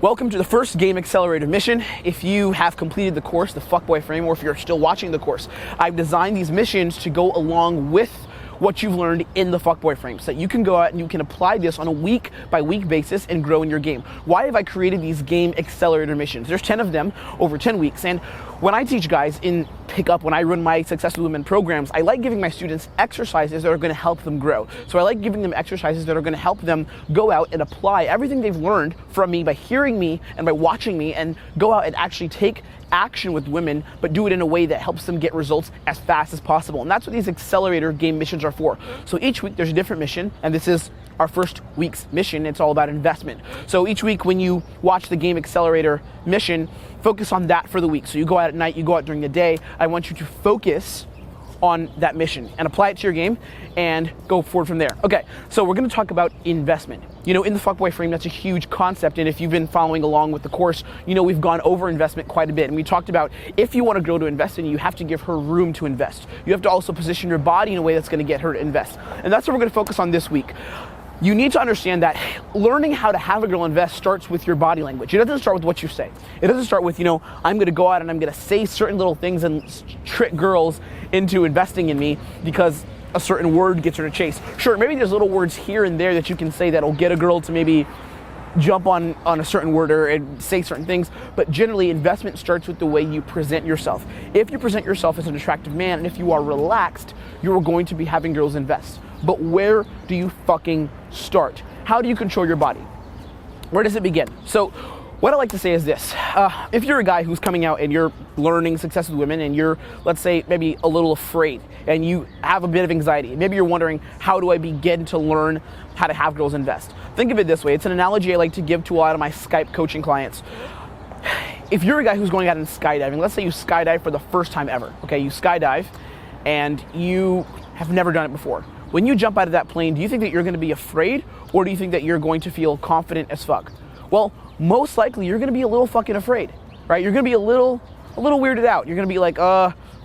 Welcome to the first Game Accelerator mission. If you have completed the course, the Fuckboy Frame, or if you're still watching the course, I've designed these missions to go along with what you've learned in the Fuckboy Frame so that you can go out and you can apply this on a week-by-week basis and grow in your game. Why have I created these Game Accelerator missions? There's 10 of them over 10 weeks, and when I teach guys in Pickup, when I run my Success with Women programs, I like giving my students exercises that are going to help them grow. So I like giving them exercises that are going to help them go out and apply everything they've learned from me by hearing me and by watching me, and go out and actually take action with women, but do it in a way that helps them get results as fast as possible. And that's what these accelerator game missions are for. So each week there's a different mission, and this is our first week's mission. It's all about investment. So each week when you watch the Game Accelerator mission, focus on that for the week. So you go out at night, you go out during the day. I want you to focus on that mission and apply it to your game and go forward from there. Okay, so we're gonna talk about investment. You know, in the Fuckboy Frame, that's a huge concept, and if you've been following along with the course, you know we've gone over investment quite a bit, and we talked about if you wanna grow to invest in, you have to give her room to invest. You have to also position your body in a way that's gonna get her to invest. And that's what we're gonna focus on this week. You need to understand that learning how to have a girl invest starts with your body language. It doesn't start with what you say. It doesn't start with, I'm gonna go out and I'm gonna say certain little things and trick girls into investing in me because a certain word gets her to chase. Sure, maybe there's little words here and there that you can say that'll get a girl to maybe jump on a certain word and say certain things, but generally investment starts with the way you present yourself. If you present yourself as an attractive man and if you are relaxed, you're going to be having girls invest. But where do you fucking start? How do you control your body? Where does it begin? So what I like to say is this. If you're a guy who's coming out and you're learning Success with Women and you're, let's say, maybe a little afraid and you have a bit of anxiety, maybe you're wondering, how do I begin to learn how to have girls invest? Think of it this way. It's an analogy I like to give to a lot of my Skype coaching clients. If you're a guy who's going out and skydiving, let's say you skydive for the first time ever, okay? You skydive and you have never done it before. When you jump out of that plane, do you think that you're going to be afraid, or do you think that you're going to feel confident as fuck? Well, most likely you're going to be a little fucking afraid, right? You're going to be a little weirded out. You're going to be like,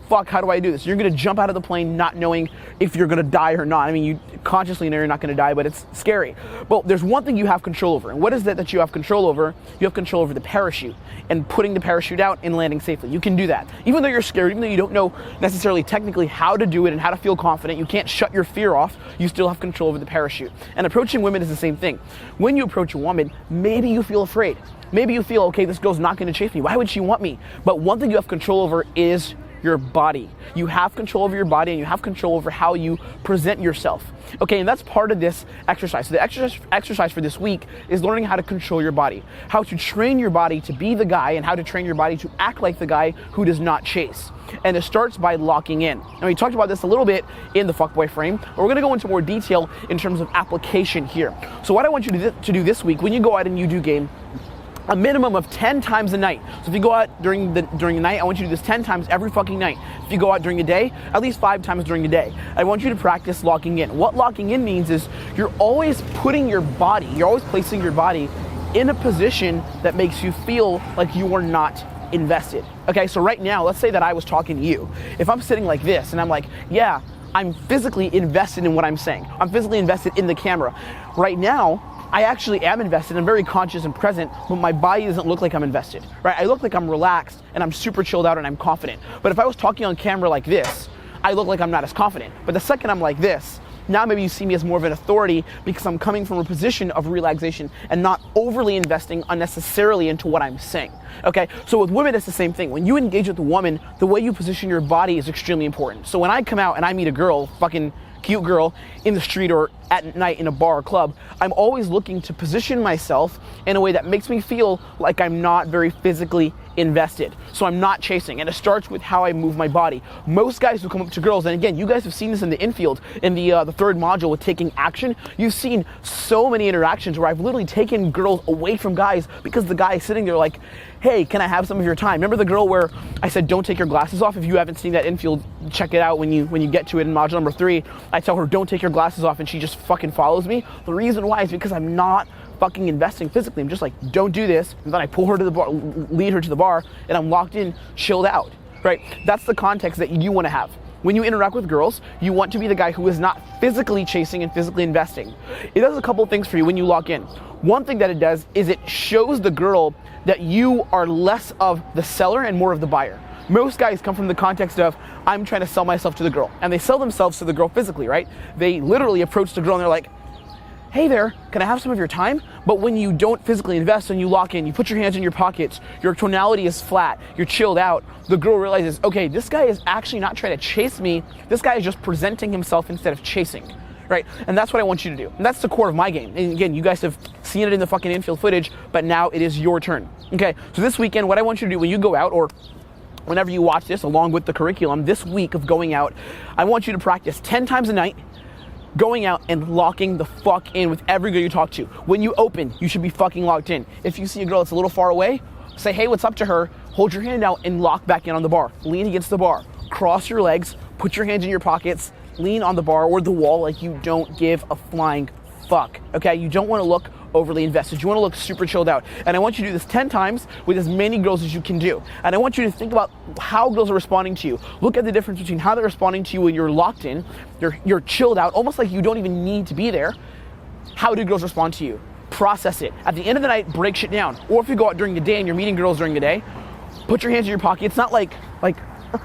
fuck, how do I do this? You're going to jump out of the plane not knowing if you're going to die or not. I mean, you consciously know you're not going to die, but it's scary. Well, there's one thing you have control over. And what is that you have control over? You have control over the parachute and putting the parachute out and landing safely. You can do that. Even though you're scared, even though you don't know necessarily technically how to do it and how to feel confident, you can't shut your fear off, you still have control over the parachute. And approaching women is the same thing. When you approach a woman, maybe you feel afraid. Maybe you feel, okay, this girl's not going to chase me. Why would she want me? But one thing you have control over is your body. You have control over your body, and you have control over how you present yourself. Okay, and that's part of this exercise. So the exercise for this week is learning how to control your body, how to train your body to be the guy, and how to train your body to act like the guy who does not chase. And it starts by locking in. And we talked about this a little bit in the Fuckboy Frame, but we're gonna go into more detail in terms of application here. So what I want you to do this week, when you go out and you do game, a minimum of 10 times a night. So if you go out during the night, I want you to do this 10 times every fucking night. If you go out during the day, at least 5 times during the day. I want you to practice locking in. What locking in means is you're always putting your body, you're always placing your body in a position that makes you feel like you are not invested. Okay, so right now, let's say that I was talking to you. If I'm sitting like this and I'm like, yeah, I'm physically invested in what I'm saying. I'm physically invested in the camera. Right now, I actually am invested. I'm very conscious and present, but my body doesn't look like I'm invested, right? I look like I'm relaxed and I'm super chilled out and I'm confident. But if I was talking on camera like this, I look like I'm not as confident. But the second I'm like this, now maybe you see me as more of an authority because I'm coming from a position of relaxation and not overly investing unnecessarily into what I'm saying, okay? So with women, it's the same thing. When you engage with a woman, the way you position your body is extremely important. So when I come out and I meet a girl, fucking cute girl in the street or at night in a bar or club, I'm always looking to position myself in a way that makes me feel like I'm not very physically invested. So I'm not chasing, and it starts with how I move my body. Most guys who come up to girls, and again, you guys have seen this in the infield, in the third module with taking action, you've seen so many interactions where I've literally taken girls away from guys because the guy is sitting there like, hey, can I have some of your time? Remember the girl where I said, don't take your glasses off? If you haven't seen that infield, check it out when you get to it in module number 3. I tell her, don't take your glasses off, and she just fucking follows me. The reason why is because I'm not fucking investing physically. I'm just like, don't do this. And then I pull her to the bar, lead her to the bar, and I'm locked in, chilled out, right? That's the context that you want to have. when you interact with girls, you want to be the guy who is not physically chasing and physically investing. It does a couple things for you when you lock in. One thing that it does is it shows the girl that you are less of the seller and more of the buyer. Most guys come from the context of, I'm trying to sell myself to the girl. And they sell themselves to the girl physically, right? They literally approach the girl and they're like, hey there, can I have some of your time? But when you don't physically invest and you lock in, you put your hands in your pockets, your tonality is flat, you're chilled out, the girl realizes, okay, this guy is actually not trying to chase me, this guy is just presenting himself instead of chasing, right? And that's what I want you to do. And that's the core of my game. And again, you guys have seen it in the fucking infield footage, but now it is your turn. Okay, so this weekend, what I want you to do when you go out, or whenever you watch this along with the curriculum, this week of going out, I want you to practice 10 times a night, going out and locking the fuck in with every girl you talk to. When you open, you should be fucking locked in. If you see a girl that's a little far away, say, hey, what's up to her, hold your hand out and lock back in on the bar. Lean against the bar, cross your legs, put your hands in your pockets, lean on the bar or the wall like you don't give a flying fuck, okay? You don't wanna look overly invested. You wanna look super chilled out. And I want you to do this 10 times with as many girls as you can do. And I want you to think about how girls are responding to you. Look at the difference between how they're responding to you when you're locked in, you're chilled out, almost like you don't even need to be there. How do girls respond to you? Process it. At the end of the night, break shit down. Or if you go out during the day and you're meeting girls during the day, put your hands in your pocket. It's not like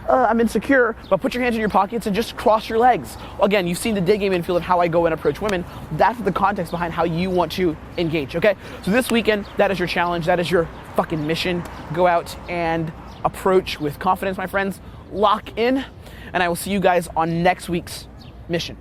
I'm insecure, but put your hands in your pockets and just cross your legs. Again, you've seen the day game infield of how I go and approach women. That's the context behind how you want to engage, okay? So this weekend, that is your challenge. That is your fucking mission. Go out and approach with confidence, my friends. Lock in, and I will see you guys on next week's mission.